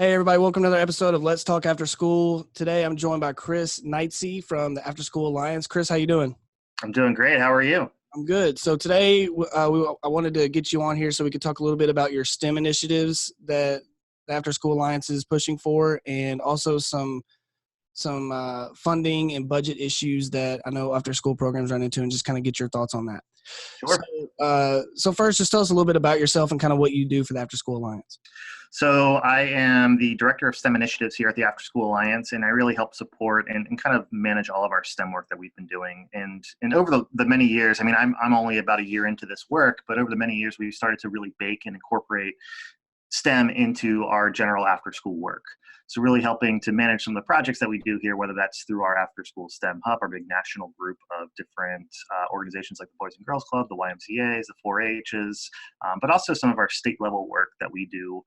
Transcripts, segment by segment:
Hey, everybody. Welcome to another episode of Let's Talk After School. Today, I'm joined by Chris Neitzey from the Afterschool Alliance. Chris, how you doing? I'm doing great. How are you? I'm good. So today, I wanted to get you on here so we could talk a little bit about your STEM initiatives that the Afterschool Alliance is pushing for, and also some funding and budget issues that I know after-school programs run into, and just kind of get your thoughts on that. Sure. So first, just tell us a little bit about yourself and kind of what you do for the Afterschool Alliance. So I am the director of STEM initiatives here at the Afterschool Alliance, and I really help support and kind of manage all of our STEM work that we've been doing. And over the many years, I mean, I'm only about a year into this work, but over the many years, we've started to really bake and incorporate STEM into our general after-school work. So really helping to manage some of the projects that we do here, whether that's through our after-school STEM Hub, our big national group of different organizations like the Boys and Girls Club, the YMCAs, the 4-H's, but also some of our state-level work that we do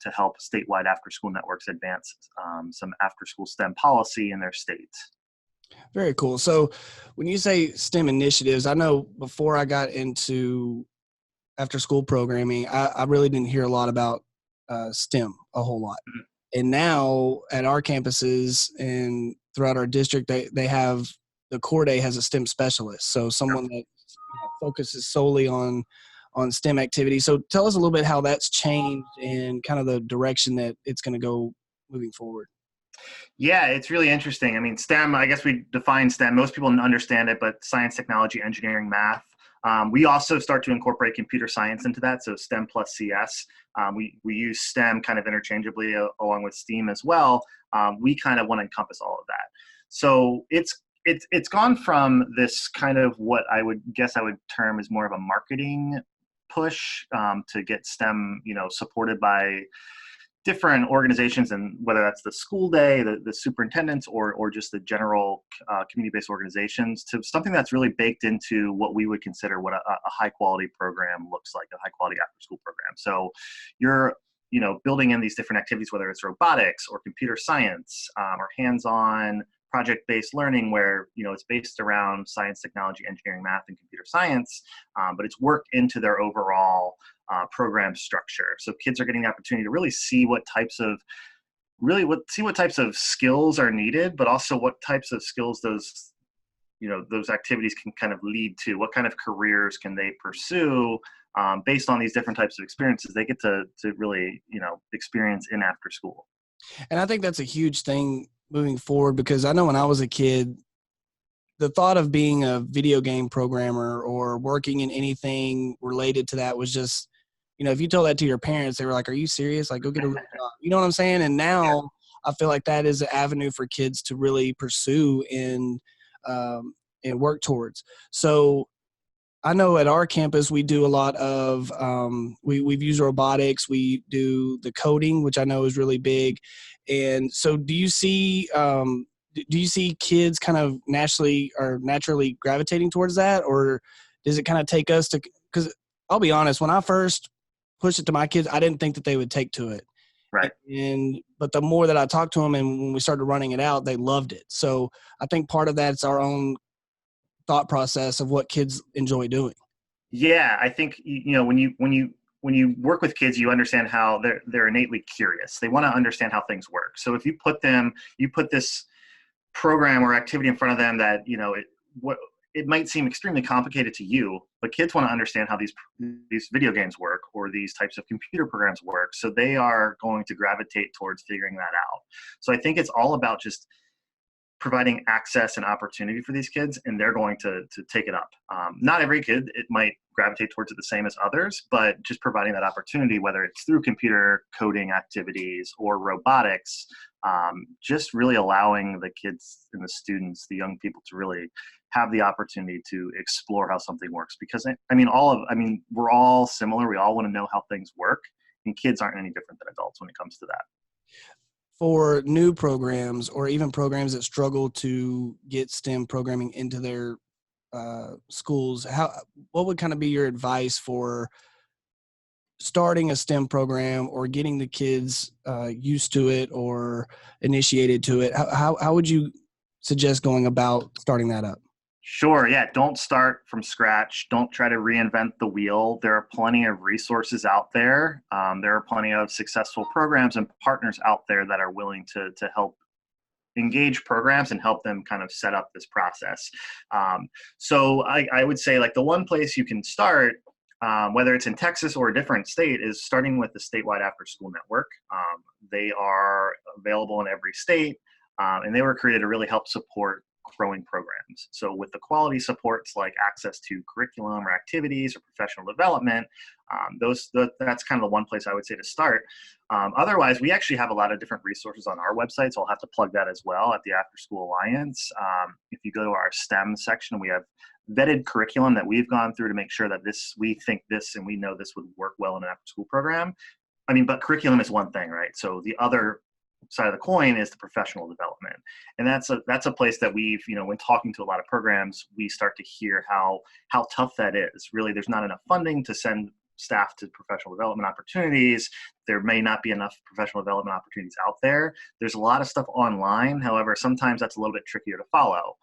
to help statewide after-school networks advance some after-school STEM policy in their states. Very cool. So when you say STEM initiatives, I know before I got into after-school programming, I really didn't hear a lot about STEM a whole lot. Mhm. And now at our campuses and throughout our district, they have the core day has a STEM specialist. So someone that focuses solely on STEM activities. So tell us a little bit how that's changed and kind of the direction that it's going to go moving forward. Yeah, it's really interesting. I mean, STEM, I guess we define STEM. Most people understand it, but science, technology, engineering, math. We also start to incorporate computer science into that, so STEM plus CS. We use STEM kind of interchangeably along with STEAM as well. We kind of want to encompass all of that. So it's gone from this kind of what I would term as more of a marketing push to get STEM, supported by different organizations, and whether that's the school day, the superintendents, or just the general community-based organizations, to something that's really baked into what we would consider what a high-quality program looks like, a high-quality after-school program. So you're building in these different activities, whether it's robotics or computer science or hands-on project-based learning, where it's based around science, technology, engineering, math, and computer science, but it's worked into their overall program structure. So kids are getting the opportunity to really see what types of skills are needed, but also what types of skills those activities can kind of lead to. What kind of careers can they pursue based on these different types of experiences they get to really experience in after school. And I think that's a huge thing moving forward, because I know when I was a kid, the thought of being a video game programmer or working in anything related to that was just, if you told that to your parents, they were like, "Are you serious? Like, go get a real job." You know what I'm saying? And now I feel like that is an avenue for kids to really pursue and work towards. So I know at our campus we do a lot of we've used robotics. We do the coding, which I know is really big. And so, do you see kids kind of naturally gravitating towards that, or does it kind of take us to? Because I'll be honest, when I first pushed it to my kids, I didn't think that they would take to it. Right. But the more that I talked to them and when we started running it out, they loved it. So I think part of that's our own thought process of what kids enjoy doing. Yeah, I think when you work with kids, you understand how they're innately curious. They want to understand how things work. So if you put this program or activity in front of them that it might seem extremely complicated to you, but kids want to understand how these video games work or these types of computer programs work. So they are going to gravitate towards figuring that out. So I think it's all about just providing access and opportunity for these kids, and they're going to take it up. Not every kid, it might gravitate towards it the same as others, but just providing that opportunity, whether it's through computer coding activities or robotics, just really allowing the kids and the students, the young people, to really have the opportunity to explore how something works. Because we're all similar. We all want to know how things work, and kids aren't any different than adults when it comes to that. For new programs or even programs that struggle to get STEM programming into their schools, what would kind of be your advice for starting a STEM program or getting the kids used to it or initiated to it? How would you suggest going about starting that up? Sure. Yeah. Don't start from scratch. Don't try to reinvent the wheel. There are plenty of resources out there. There are plenty of successful programs and partners out there that are willing to help engage programs and help them kind of set up this process. So I would say like the one place you can start, whether it's in Texas or a different state, is starting with the statewide after school network. They are available in every state, and they were created to really help support growing programs. So with the quality supports like access to curriculum or activities or professional development, that's kind of the one place I would say to start. Otherwise, we actually have a lot of different resources on our website, so I'll have to plug that as well at the After School Alliance. If you go to our STEM section, we have vetted curriculum that we've gone through to make sure that we think this and we know this would work well in an after school program. I mean, but curriculum is one thing, right? So the other side of the coin is the professional development. And that's a place that we've, when talking to a lot of programs, we start to hear how tough that is. Really, there's not enough funding to send staff to professional development opportunities. There may not be enough professional development opportunities out there. There's a lot of stuff online. However, sometimes that's a little bit trickier to follow.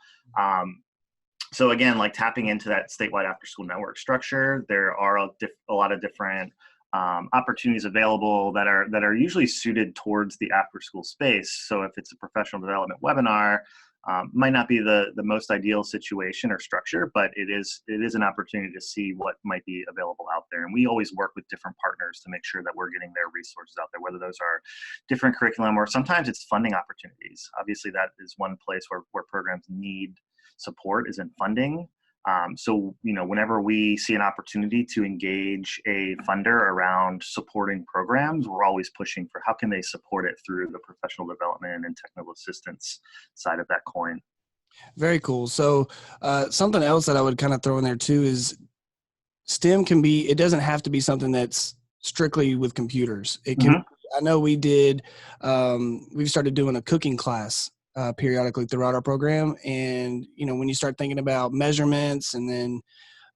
So again, like tapping into that statewide after school network structure, there are a lot of different opportunities available that are usually suited towards the after school space. So if it's a professional development webinar, might not be the most ideal situation or structure, but it is an opportunity to see what might be available out there. And we always work with different partners to make sure that we're getting their resources out there, whether those are different curriculum or sometimes it's funding opportunities. Obviously, that is one place where programs need support is in funding. So, whenever we see an opportunity to engage a funder around supporting programs, we're always pushing for how can they support it through the professional development and technical assistance side of that coin. Very cool. So something else that I would kind of throw in there too is STEM it doesn't have to be something that's strictly with computers. It can, I know we've started doing a cooking class periodically throughout our program. And, when you start thinking about measurements and then,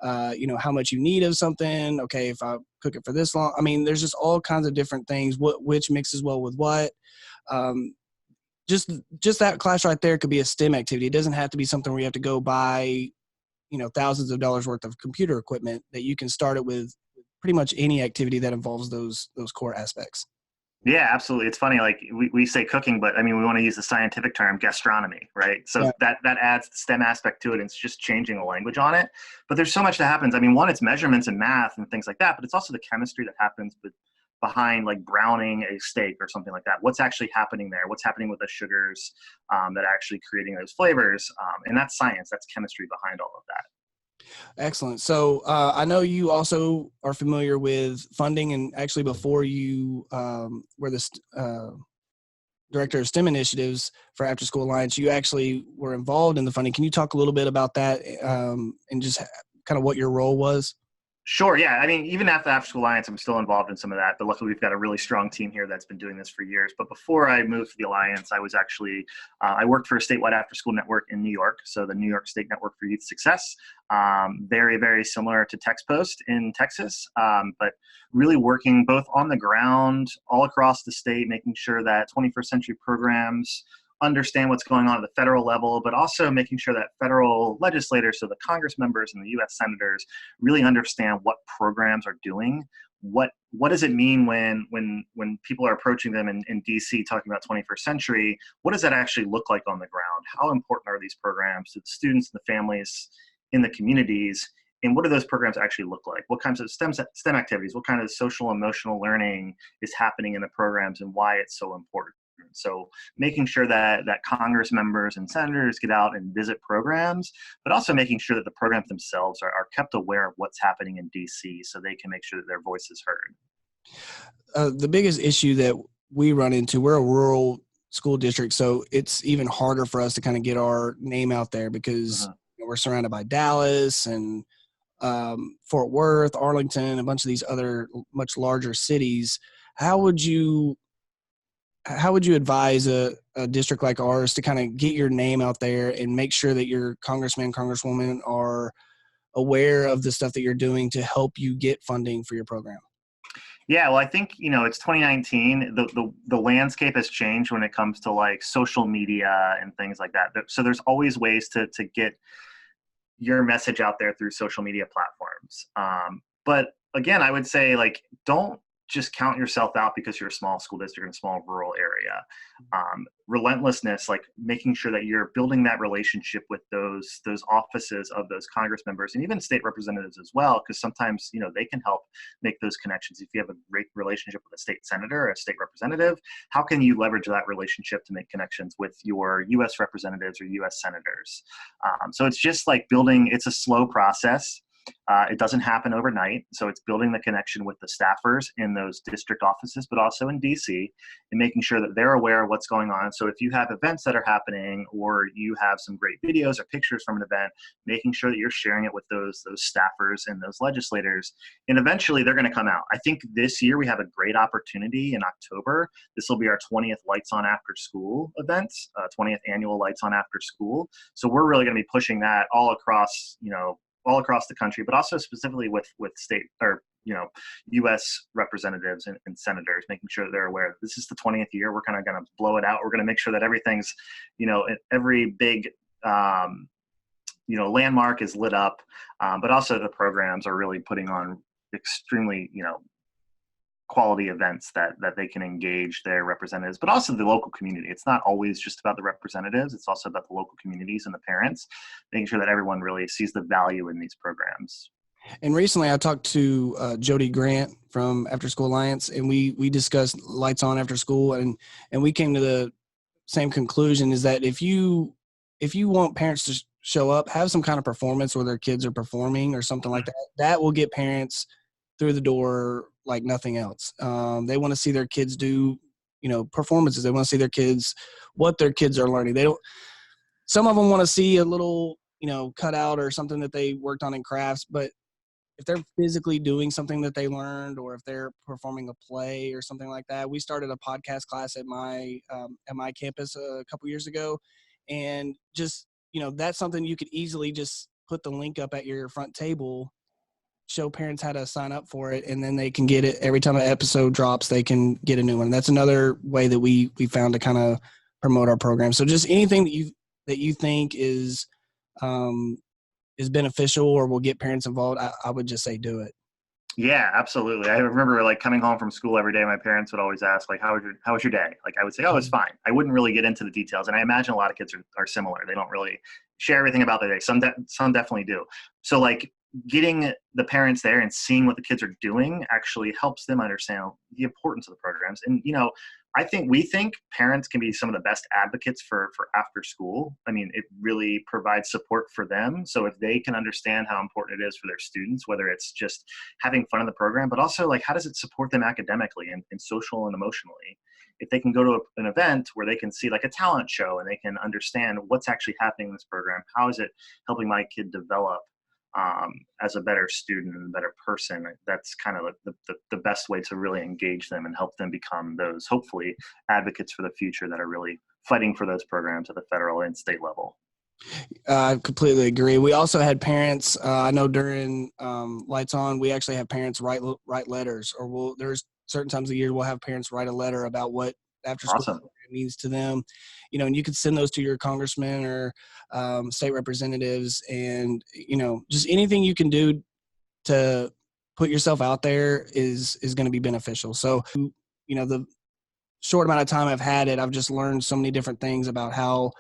how much you need of something, okay, if I cook it for this long, I mean, there's just all kinds of different things, which mixes well with what. Just that class right there could be a STEM activity. It doesn't have to be something where you have to go buy, thousands of dollars worth of computer equipment. That you can start it with pretty much any activity that involves those core aspects. Yeah, absolutely. It's funny, like we say cooking, but I mean, we want to use the scientific term gastronomy, right? So that adds the STEM aspect to it. And it's just changing the language on it. But there's so much that happens. I mean, one, it's measurements and math and things like that, but it's also the chemistry that happens behind like browning a steak or something like that. What's actually happening there? What's happening with the sugars that are actually creating those flavors? And that's science, that's chemistry behind all of that. Excellent. So I know you also are familiar with funding, and actually before you were the director of STEM initiatives for After School Alliance, you actually were involved in the funding. Can you talk a little bit about that and just kind of what your role was? Sure. Yeah. I mean, even after Afterschool Alliance, I'm still involved in some of that, but luckily we've got a really strong team here that's been doing this for years. But before I moved to the Alliance, I was actually, I worked for a statewide after-school network in New York. So the New York State Network for Youth Success, very, very similar to TextPost in Texas, but really working both on the ground all across the state, making sure that 21st century programs understand what's going on at the federal level, but also making sure that federal legislators, so the Congress members and the U.S. senators, really understand what programs are doing. What does it mean when people are approaching them in D.C. talking about 21st century? What does that actually look like on the ground? How important are these programs to the students and the families in the communities? And what do those programs actually look like? What kinds of STEM activities? What kind of social emotional learning is happening in the programs, and why it's so important? So making sure that Congress members and senators get out and visit programs, but also making sure that the programs themselves are kept aware of what's happening in DC so they can make sure that their voice is heard. The biggest issue that we run into, we're a rural school district, so it's even harder for us to kind of get our name out there because we're surrounded by Dallas and Fort Worth, Arlington, a bunch of these other much larger cities. How would you advise a district like ours to kind of get your name out there and make sure that your congressman, congresswoman are aware of the stuff that you're doing to help you get funding for your program? Yeah, well, I think, it's 2019. The landscape has changed when it comes to like social media and things like that. So there's always ways to get your message out there through social media platforms. But again, I would say, like, don't just count yourself out because you're a small school district in a small rural area. Relentlessness, like making sure that you're building that relationship with those offices of those Congress members and even state representatives as well, because sometimes, you know, they can help make those connections. If you have a great relationship with a state senator or a state representative, how can you leverage that relationship to make connections with your U.S. representatives or U.S. senators? So it's just like building. It's a slow process. It doesn't happen overnight. So it's building the connection with the staffers in those district offices, but also in DC, and making sure that they're aware of what's going on. So if you have events that are happening, or you have some great videos or pictures from an event, making sure that you're sharing it with those staffers and those legislators, and eventually they're going to come out. I think this year we have a great opportunity in October. This will be our 20th Lights On After School events, 20th annual Lights On After School. So we're really going to be pushing that all across, all across the country, but also specifically with state or, U.S. representatives and senators, making sure that they're aware that this is the 20th year. We're kind of going to blow it out. We're going to make sure that everything's, every big, landmark is lit up, but also the programs are really putting on extremely, quality events that they can engage their representatives, but also the local community. It's not always just about the representatives. It's also about the local communities and the parents, making sure that everyone really sees the value in these programs. And recently I talked to Jody Grant from Afterschool Alliance, and we discussed Lights On After School, and we came to the same conclusion, is that if you want parents to show up, have some kind of performance where their kids are performing or something like that, that will get parents through the door like nothing else. They want to see their kids do, performances. They want to see their kids, what their kids are learning. Some of them want to see a little, cutout or something that they worked on in crafts, but if they're physically doing something that they learned, or if they're performing a play or something like that. We started a podcast class at my campus a couple years ago, and just, that's something you could easily just put the link up at your front table, show parents how to sign up for it, and then they can get it every time an episode drops. They can get a new one. That's another way that we found to kind of promote our program. So just anything that you think is beneficial or will get parents involved, I would just say do it. Yeah, absolutely. I remember like coming home from school every day. My parents would always ask, like, how was your day? Like, I would say, oh, it's fine. I wouldn't really get into the details. And I imagine a lot of kids are similar. They don't really share everything about their day. Some definitely do. So like getting the parents there and seeing what the kids are doing actually helps them understand the importance of the programs. And, we think parents can be some of the best advocates for after school. I mean, it really provides support for them. So if they can understand how important it is for their students, whether it's just having fun in the program, but also like, how does it support them academically and social and emotionally? If they can go to an event where they can see like a talent show and they can understand what's actually happening in this program, how is it helping my kid develop as a better student and a better person, that's kind of like the best way to really engage them and help them become those, hopefully, advocates for the future that are really fighting for those programs at the federal and state level. I completely agree. We also had parents, I know during Lights On, we actually have parents write letters, or there's certain times of the year we'll have parents write a letter about what after school Awesome. means to them, and you could send those to your congressmen or state representatives, and just anything you can do to put yourself out there is going to be beneficial. So the short amount of time I've had it, I've just learned so many different things about how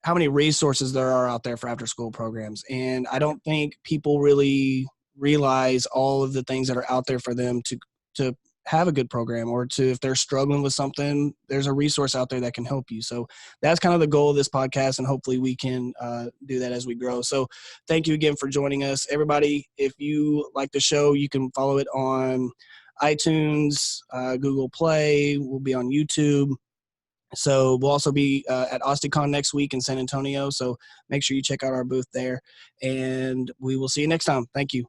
many resources there are out there for after school programs, and I don't think people really realize all of the things that are out there for them to have a good program, or if they're struggling with something, there's a resource out there that can help you. So that's kind of the goal of this podcast, and hopefully we can do that as we grow. So thank you again for joining us. Everybody, if you like the show, you can follow it on iTunes, Google Play. We'll be on YouTube. So we'll also be at AustiCon next week in San Antonio. So make sure you check out our booth there, and we will see you next time. Thank you.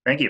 Thank you.